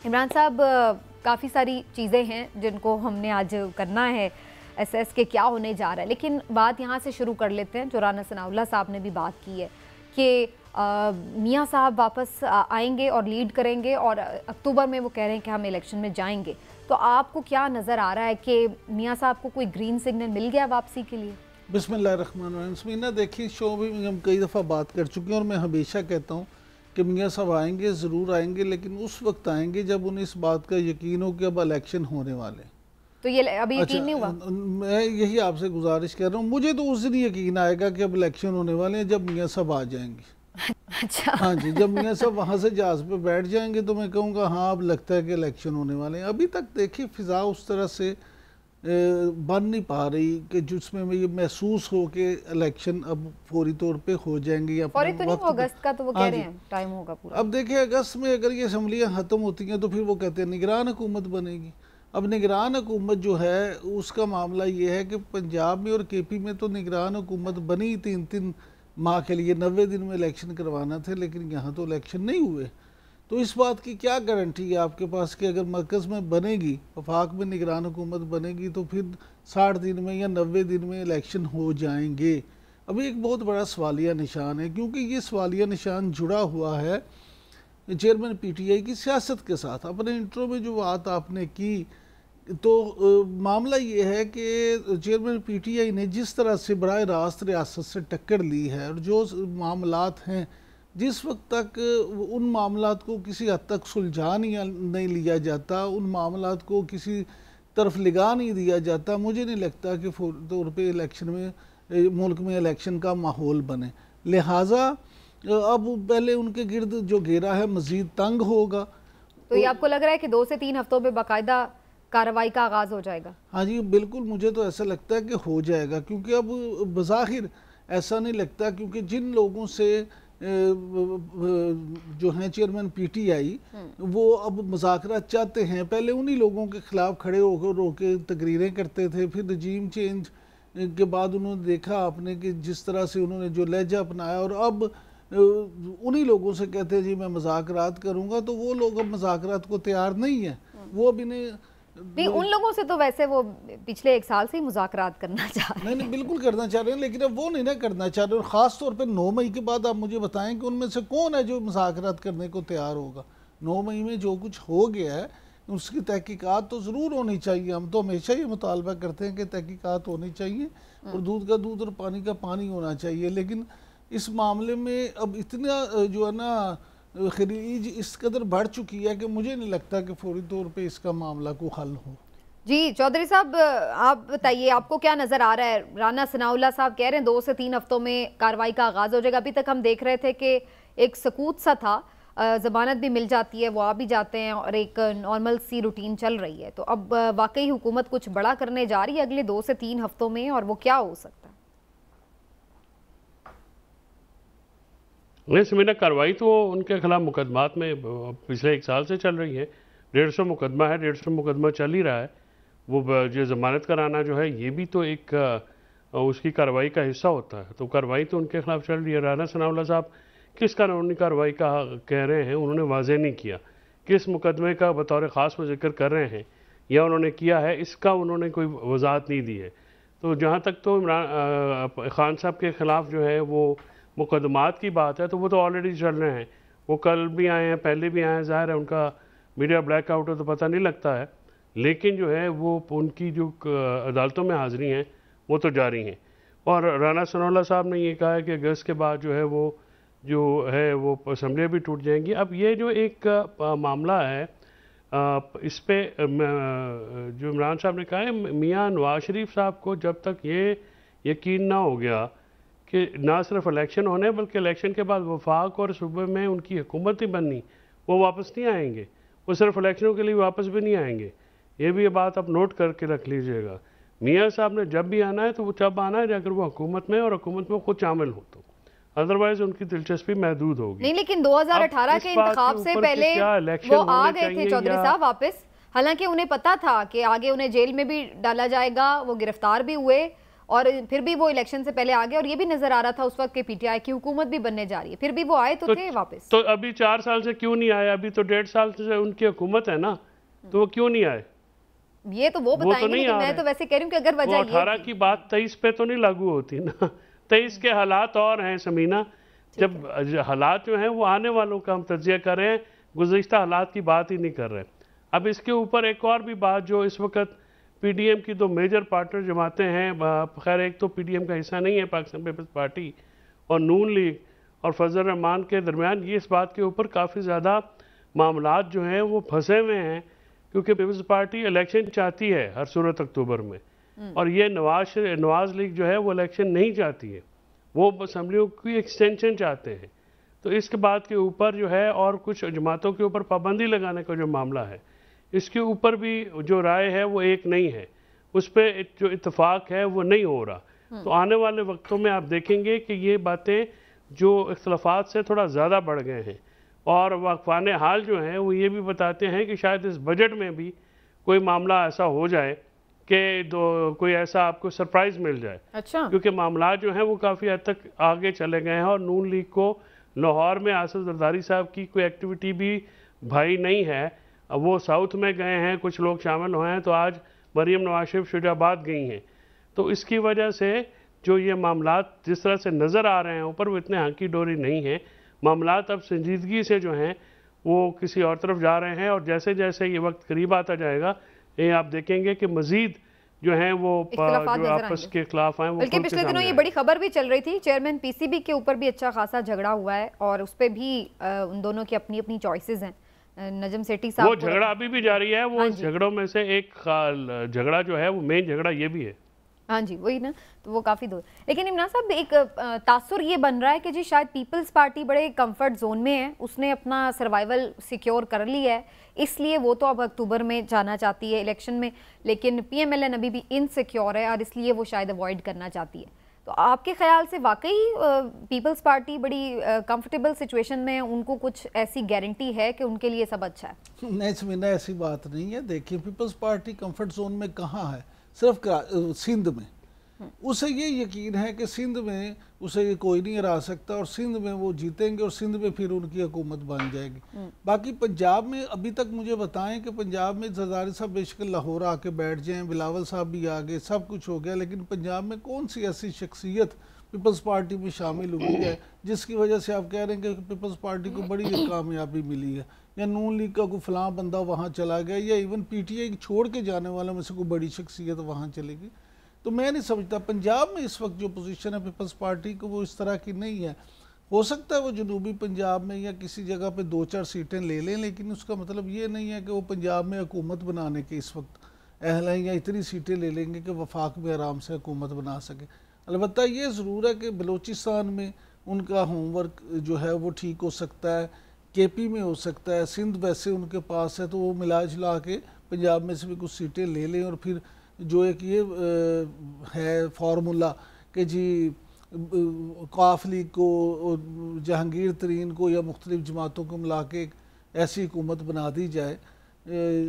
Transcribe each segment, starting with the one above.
इमरान साहब, काफ़ी सारी चीज़ें हैं जिनको हमने आज करना है, एसएस के क्या होने जा रहा है, लेकिन बात यहाँ से शुरू कर लेते हैं जो राना सनाउल्लाह साहब ने भी बात की है कि मियाँ साहब वापस आएंगे और लीड करेंगे और अक्टूबर में वो कह रहे हैं कि हम इलेक्शन में जाएंगे। तो आपको क्या नज़र आ रहा है कि मियाँ साहब को कोई ग्रीन सिग्नल मिल गया वापसी के लिए? बिस्मिल्लाहिर्रहमानिर्रहीम। समीना, देखिए, शो भी हम कई दफ़ा बात कर चुके हैं और मैं हमेशा कहता हूँ कि मियाँ साहब आएंगे, ज़रूर आएंगे, लेकिन उस वक्त आएंगे जब उन्हें इस बात का यकीन हो कि अब इलेक्शन होने वाले। तो ये अभी यकीन नहीं हुआ? मैं यही आपसे गुजारिश कर रहा हूँ, मुझे तो उस दिन यकीन आएगा कि अब इलेक्शन होने वाले हैं जब मियाँ साहब आ जाएंगे। अच्छा। हाँ जी, जब मियाँ साहब वहाँ से जहाज़ पे बैठ जाएंगे तो मैं कहूँगा हाँ, अब लगता है कि इलेक्शन होने वाले हैं। अभी तक देखिए फ़िज़ा उस तरह से बन नहीं पा रही कि जिसमें मैं ये महसूस हो कि इलेक्शन अब फौरी तौर पे हो जाएंगे या फौरी तो नहीं, अगस्त का तो वो कह रहे हैं टाइम होगा पूरा। अब देखिए, अगस्त में अगर ये असम्बलियाँ ख़त्म होती हैं तो फिर वो कहते हैं निगरान हुकूमत बनेगी। अब निगरान हुकूमत जो है उसका मामला ये है कि पंजाब में और केपी में तो निगरान हुकूमत बनी 3-3 माह के लिए, 90 दिन में इलेक्शन करवाना थे, लेकिन यहाँ तो इलेक्शन नहीं हुए। तो इस बात की क्या गारंटी है आपके पास कि अगर मरकज़ में बनेगी, वफाक में निगरान हुकूमत बनेगी तो फिर 60 दिन में या 90 दिन में इलेक्शन हो जाएंगे? अभी एक बहुत बड़ा सवालिया निशान है, क्योंकि ये सवालिया निशान जुड़ा हुआ है चेयरमैन पीटीआई की सियासत के साथ। अपने इंट्रो में जो बात आपने की तो मामला ये है कि चेयरमैन पीटीआई ने जिस तरह से बराह रास्त रियासत से टक्कर ली है और जो मामलात हैं, जिस वक्त तक उन मामलात को किसी हद तक सुलझा नहीं लिया जाता, उन मामलात को किसी तरफ लगा नहीं दिया जाता, मुझे नहीं लगता कि फौरी तौर पे इलेक्शन में मुल्क में इलेक्शन का माहौल बने। लिहाजा अब पहले उनके गिर्द जो घेरा है मज़ीद तंग होगा। तो ये आपको लग रहा है कि 2 से 3 हफ्तों में बाकायदा कार्रवाई का आगाज़ हो जाएगा? हाँ जी, बिल्कुल, मुझे तो ऐसा लगता है कि हो जाएगा, क्योंकि अब बज़ाहिर ऐसा नहीं लगता, क्योंकि जिन लोगों से जो हैं चेयरमैन पीटीआई वो अब मुज़ाकरात चाहते हैं, पहले उन्हीं लोगों के ख़िलाफ़ खड़े होकर तकरीरें करते थे, फिर रजीम चेंज के बाद उन्होंने देखा आपने कि जिस तरह से उन्होंने जो लहजा अपनाया, और अब उन्हीं लोगों से कहते हैं जी मैं मुज़ाकरात करूँगा, तो वो लोग अब मुज़ाकरात को तैयार नहीं है। वो अब इन्हें नहीं, उन लोगों से तो वैसे वो पिछले 1 साल से ही मुज़ाकरात करना चाह रहे हैं। नहीं, बिल्कुल करना चाह रहे हैं, लेकिन अब वो नहीं ना करना चाह रहे। और ख़ास तौर पे 9 मई के बाद आप मुझे बताएं कि उनमें से कौन है जो मुज़ाकरात करने को तैयार होगा। 9 मई में जो कुछ हो गया है उसकी तहकीकात तो ज़रूर होनी चाहिए। हम तो हमेशा ये मुतालबा करते हैं कि तहकीकात होनी चाहिए और दूध का दूध और पानी का पानी होना चाहिए, लेकिन इस मामले में अब इतना जो है ना खरीज इस कदर बढ़ चुकी है कि मुझे नहीं लगता कि फौरी तौर पे इसका मामला को हल हो। जी चौधरी साहब, आप बताइए, आपको क्या नज़र आ रहा है? राना सनाउल्लाह साहब कह रहे हैं 2 से 3 हफ्तों में कार्रवाई का आगाज़ हो जाएगा। अभी तक हम देख रहे थे कि एक सकूत सा था, ज़मानत भी मिल जाती है, वो आ भी जाते हैं और एक नॉर्मल सी रूटीन चल रही है। तो अब वाकई हुकूमत कुछ बड़ा करने जा रही है अगले 2 से 3 हफ्तों में, और वो क्या हो सकता है? नहीं समीना, कार्रवाई तो उनके खिलाफ मुकदमात में पिछले 1 साल से चल रही है। 150 मुकदमा है, 150 मुकदमा चल ही रहा है। वो जो ज़मानत कराना जो है ये भी तो एक उसकी कार्रवाई का हिस्सा होता है। तो कार्रवाई तो उनके खिलाफ चल रही है। राना सनाउल्लाह साहब किस कानूनी कार्रवाई का कह रहे हैं उन्होंने वाज़ेह नहीं किया, किस मुकदमे का बतौर ख़ास वो जिक्र कर रहे हैं या उन्होंने किया है, इसका उन्होंने कोई वजाहत नहीं दी है। तो जहाँ तक तो इमरान खान साहब के ख़िलाफ़ जो है वो मुकदमात की बात है, तो वो तो ऑलरेडी चल रहे हैं। वो कल भी आए हैं, पहले भी आए हैं, ज़ाहिर है उनका मीडिया ब्लैकआउट है तो पता नहीं लगता है, लेकिन जो है वो उनकी जो अदालतों में हाज़िरी हैं वो तो जारी हैं। और राना सनाउल्लाह साहब ने ये कहा है कि अगस्त के बाद जो है वो असम्बलियाँ भी टूट जाएंगी। अब ये जो एक मामला है इस पे जो इमरान साहब ने कहा है, मियाँ नवाज शरीफ साहब को जब तक ये यकीन ना हो गया कि ना सिर्फ इलेक्शन होने बल्कि इलेक्शन के बाद वफाक और सूबे में उनकी हुकूमत ही बननी, वो वापस नहीं आएंगे। वो सिर्फ इलेक्शनों के लिए वापस भी नहीं आएंगे। ये भी ये बात आप नोट करके रख लीजिएगा। मियाँ साहब ने जब भी आना है तो वो जब आना है अगर वो हुकूमत में और हुकूमत में खुद शामिल हो, तो अदरवाइज उनकी दिलचस्पी महदूद होगी। नहीं, लेकिन 2018 के इंतखाब से पहले वो आ गए थे चौधरी साहब वापस, हालांकि उन्हें पता था कि आगे उन्हें जेल में भी डाला जाएगा, वो गिरफ्तार भी हुए और फिर भी वो इलेक्शन से पहले आ गए, और ये भी नजर आ रहा था उस वक्त के पीटीआई की हुकूमत भी बनने जा रही है, फिर भी वो आए तो थे वापस। तो अभी 4 साल से क्यों नहीं आए? अभी तो 1.5 साल से उनकी हुकूमत है ना, तो वो क्यों नहीं आए? ये तो वो बताएंगे, लेकिन मैं तो वैसे कह रही हूँ कि अगर वजह 18 की बात 23 पे तो नहीं लागू होती ना। 23 के हालात और हैं समीना, जब हालात जो हैं वो आने वालों का हम तज्जिया कर रहे हैं, गुज़िश्ता हालात की बात ही नहीं कर रहे। अब इसके ऊपर एक और भी बात, जो इस वक्त पीडीएम की दो मेजर पार्टनर जमातें हैं, खैर एक तो पीडीएम का हिस्सा नहीं है पाकिस्तान पीपल्स पार्टी, और नून लीग और फजल रहमान के दरमियान ये इस बात के ऊपर काफ़ी ज़्यादा मामलात जो हैं वो फंसे हुए हैं, क्योंकि पीपल्स पार्टी इलेक्शन चाहती है हर सूरत अक्टूबर में, और ये नवाज लीग जो है वो इलेक्शन नहीं चाहती है, वो असम्बलियों की एक्सटेंशन चाहते हैं। तो इसके बात के ऊपर जो है, और कुछ जमातों के ऊपर पाबंदी लगाने का जो मामला है, इसके ऊपर भी जो राय है वो एक नहीं है, उस पर जो इत्तेफाक है वो नहीं हो रहा। तो आने वाले वक्तों में आप देखेंगे कि ये बातें जो इख्तलाफात से थोड़ा ज़्यादा बढ़ गए हैं, और वाक़फ़ान हाल जो हैं वो ये भी बताते हैं कि शायद इस बजट में भी कोई मामला ऐसा हो जाए कि कोई ऐसा आपको सरप्राइज़ मिल जाए। अच्छा। क्योंकि मामला जो हैं वो काफ़ी हद तक आगे चले गए हैं, और नून लीग को लाहौर में आसिफ जरदारी साहब की कोई एक्टिविटी भी भाई नहीं है। अब वो साउथ में गए हैं, कुछ लोग शामिल हुए हैं, तो आज मरीम नवाज शरीफ शुजाबाद गई हैं। तो इसकी वजह से जो ये मामलात जिस तरह से नज़र आ रहे हैं ऊपर, वो इतने हाँकी डोरी नहीं है। मामलात अब संजीदगी से जो हैं वो किसी और तरफ जा रहे हैं, और जैसे जैसे ये वक्त करीब आता जाएगा, ये आप देखेंगे कि मजीद जो हैं वो जो आपस के खिलाफ हैं। बल्कि पिछले दिनों ये बड़ी खबर भी चल रही थी, चेयरमैन पीसीबी के ऊपर भी अच्छा खासा झगड़ा हुआ है, और उस पर भी उन दोनों की अपनी अपनी चॉइसेस हैं। नजम सेठी साहब, वो झगड़ा अभी भी जारी है। वो झगड़ों में से एक झगड़ा जो है वो मेन झगड़ा ये भी है। हाँ जी, वही ना, तो वो काफ़ी दूर। लेकिन इमरान साहब, एक तासुर ये बन रहा है कि जी शायद पीपल्स पार्टी बड़े कंफर्ट जोन में है, उसने अपना सर्वाइवल सिक्योर कर लिया है, इसलिए वो तो अब अक्टूबर में जाना चाहती है इलेक्शन में, लेकिन पीएमएलएन अभी भी इनसिक्योर है, और इसलिए वो शायद अवॉइड करना चाहती है। तो आपके ख्याल से वाकई पीपल्स पार्टी बड़ी कंफर्टेबल सिचुएशन में है, उनको कुछ ऐसी गारंटी है कि उनके लिए सब अच्छा है? नहीं समीना, ऐसी बात नहीं है। देखिए, पीपल्स पार्टी कंफर्ट जोन में कहाँ है? सिर्फ सिंध में। उसे ये यकीन है कि सिंध में उसे ये कोई नहीं हरा सकता, और सिंध में वो जीतेंगे, और सिंध में फिर उनकी हुकूमत बन जाएगी। बाकी पंजाब में अभी तक मुझे बताएं कि पंजाब में जरदारी साहब बेशक लाहौर आके बैठ जाएं, बिलावल साहब भी आ गए, सब कुछ हो गया, लेकिन पंजाब में कौन सी ऐसी शख्सियत पीपल्स पार्टी में शामिल हुई है जिसकी वजह से आप कह रहे हैं कि पीपल्स पार्टी को बड़ी कामयाबी मिली है, या नून लीग का कोई फलां बंदा वहाँ चला गया, या इवन पीटीआई छोड़ के जाने वालों में से कोई बड़ी शख्सियत वहाँ चलेगी? तो मैं नहीं समझता। पंजाब में इस वक्त जो पोजीशन है पीपल्स पार्टी को, वो इस तरह की नहीं है। हो सकता है वो जनूबी पंजाब में या किसी जगह पे 2-4 सीटें ले लें, लेकिन उसका मतलब ये नहीं है कि वो पंजाब में हुकूमत बनाने के इस वक्त अहल हैं, या इतनी सीटें ले लेंगे कि वफाक में आराम से हुकूमत बना सके। अलबत्ता ये ज़रूर है कि बलूचिस्तान में उनका होमवर्क जो है वो ठीक हो सकता है, केपी में हो सकता है, सिंध वैसे उनके पास है, तो वो मिला जुला के पंजाब में से भी कुछ सीटें ले लें, और फिर जो एक ये है फार्मूला कि जी काफ लीग को, जहांगीर तरीन को, या मुख्तलिफ जमातों को मिला के ऐसी हुकूमत बना दी जाए,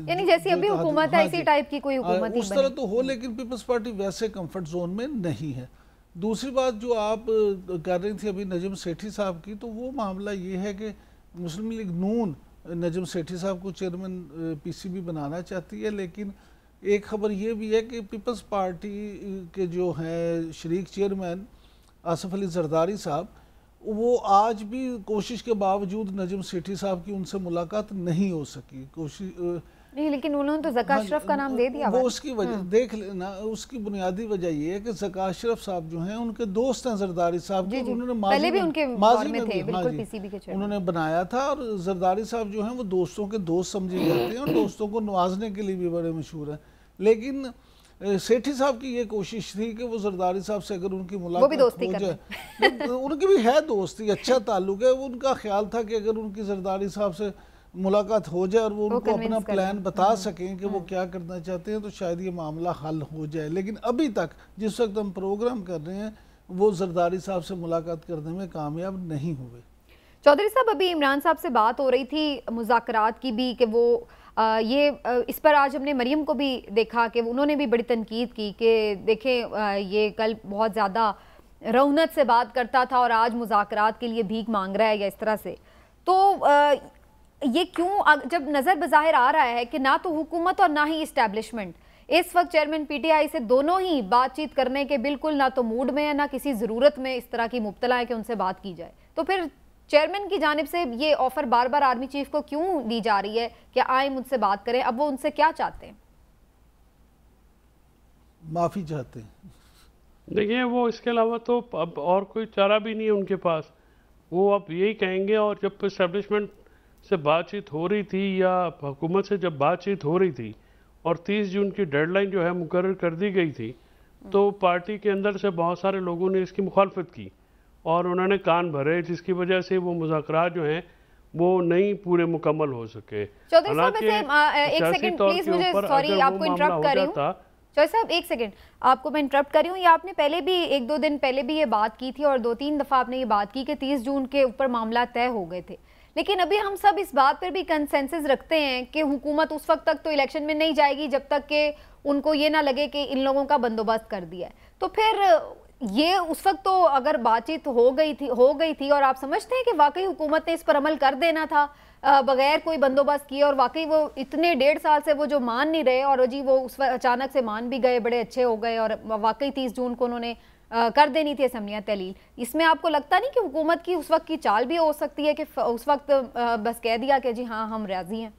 यानी जैसी अभी हुकूमत है इसी टाइप की कोई हुकूमत ही उस तरह तो हो। लेकिन पीपल्स पार्टी वैसे कंफर्ट जोन में नहीं है। दूसरी बात जो आप कर रही थी अभी नजम सेठी साहब की, तो वो मामला ये है कि मुस्लिम लीग नून नजम सेठी साहब को चेयरमैन पीसीबी बनाना चाहती है, लेकिन एक खबर ये भी है कि पीपल्स पार्टी के जो हैं शरीक चेयरमैन आसिफ अली जरदारी साहब, वो आज भी कोशिश के बावजूद नजम सेठी साहब की उनसे मुलाकात नहीं हो सकी। कोशिश नहीं, लेकिन उन्होंने तो ज़का अशरफ का नाम दे दिया। वो उसकी वजह देख लेना, उसकी बुनियादी वजह ये है कि ज़का अशरफ साहब जो हैं उनके दोस्त हैं जरदारी साहब के, उन्होंने पहले भी उनके माजी में थे, बिल्कुल पीसीबी के चेयरमैन उन्होंने बनाया था, और जरदारी साहब जो हैं वो दोस्तों के दोस्त समझे जाते हैं, और दोस्तों को नवाजने के लिए भी बड़े मशहूर हैं। लेकिन सेठी साहब की ये कोशिश थी कि वो जरदारी साहब से अगर उनकी मुलाकात हो जाए, उनकी भी है दोस्ती, अच्छा ताल्लुक है, उनका ख्याल था कि अगर उनकी जरदारी साहब से मुलाकात हो जाए और वो उनको अपना प्लान बता सकें कि वो क्या करना चाहते हैं, तो शायद ये मामला हल हो जाए। लेकिन अभी तक जिस वक्त हम प्रोग्राम कर रहे हैं, वो जरदारी साहब से मुलाकात करने में कामयाब नहीं हुए। चौधरी साहब, अभी इमरान साहब से बात हो रही थी मुज़ाकरात की भी, कि वो इस पर आज हमने मरियम को भी देखा कि उन्होंने भी बड़ी तनकीद की कि देखें ये कल बहुत ज़्यादा रौनक से बात करता था और आज मुज़ाकरात के लिए भीख मांग रहा है या इस तरह से। तो ये क्यों, जब नज़र बज़ाहिर आ रहा है कि ना तो हुकूमत और ना ही इस्टेब्लिशमेंट इस वक्त चेयरमैन पीटीआई से दोनों ही बातचीत करने के बिल्कुल ना तो मूड में है ना किसी ज़रूरत में इस तरह की मुब्तला है कि उनसे बात की जाए, तो फिर चेयरमैन की जानिब से ये ऑफर बार बार आर्मी चीफ को क्यों दी जा रही है कि आए मुझसे बात करें? अब वो उनसे क्या चाहते हैं? माफी चाहते हैं। देखिए, वो इसके अलावा तो अब और कोई चारा भी नहीं है उनके पास। वो अब यही कहेंगे। और जब इस्टेब्लिशमेंट से बातचीत हो रही थी या हुकूमत से जब बातचीत हो रही थी और 30 जून की डेडलाइन जो है मुकर्रर कर दी गई थी, तो पार्टी के अंदर से बहुत सारे लोगों ने इसकी मुखालफत की और उन्होंने कान भरे, जिसकी वजह से वो मुज़ाकरात जो हैं वो नहीं पूरे मुकम्मल हो सके। चौधरी साहब एक सेकंड प्लीज, मुझे सॉरी आपको इंटरप्ट कर रही हूँ। चौधरी साहब एक सेकंड, आपको मैं इंटरप्ट कर रही हूँ। ये आपने पहले भी 1-2 दिन पहले भी ये बात की थी और 2-3 दफ़ा आपने ये बात की कि 30 जून के ऊपर मामला तय हो गए थे, लेकिन अभी हम सब इस बात पर भी कंसेंसस रखते हैं कि हुकूमत उस वक्त तक तो इलेक्शन में नहीं जाएगी जब तक कि उनको ये ना लगे कि इन लोगों का बंदोबस्त कर दिया है। तो फिर ये उस वक्त तो अगर बातचीत हो गई थी और आप समझते हैं कि वाकई हुकूमत ने इस पर अमल कर देना था बगैर कोई बंदोबस्त किए, और वाकई वो इतने 1.5 साल से वो जो मान नहीं रहे और जी वो उस वक्त अचानक से मान भी गए, बड़े अच्छे हो गए और वाकई 30 जून को उन्होंने कर देनी थी असम्बलियाँ तहलील। इसमें आपको लगता नहीं कि हुकूमत की उस वक्त की चाल भी हो सकती है कि उस वक्त बस कह दिया कि जी हाँ हम राजी हैं?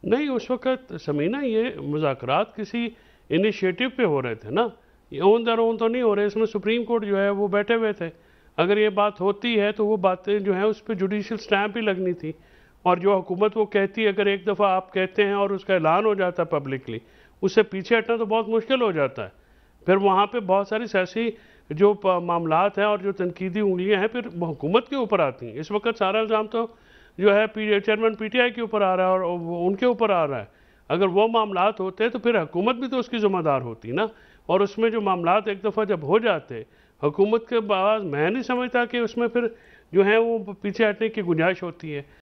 नहीं, उस वक्त समीना ये मुज़ाकरात किसी इनिशिएटिव पे हो रहे थे ना, ये ओन दर ओन तो नहीं हो रहे। इसमें सुप्रीम कोर्ट जो है वो बैठे हुए थे। अगर ये बात होती है तो वो बातें जो हैं उस पर जुडिशियल स्टैंप ही लगनी थी। और जो हुकूमत वो कहती है, अगर एक दफ़ा आप कहते हैं और उसका ऐलान हो जाता है पब्लिकली, उससे पीछे हटना तो बहुत मुश्किल हो जाता है। फिर वहाँ पे बहुत सारी सियासी जो मामलात हैं और जो तनकीदी उंगलियाँ हैं फिर हुकूमत के ऊपर आती हैं। इस वक्त सारा इल्ज़ाम तो जो है चेयरमैन पीटीआई के ऊपर आ रहा है और उनके ऊपर आ रहा है। अगर वो मामलात होते तो फिर हुकूमत भी तो उसकी ज़िम्मेदार होती ना। और उसमें जो मामलात एक दफ़ा जब हो जाते हुकूमत के बाद, मैं नहीं समझता कि उसमें फिर जो है वो पीछे हटने की गुंजाइश होती है।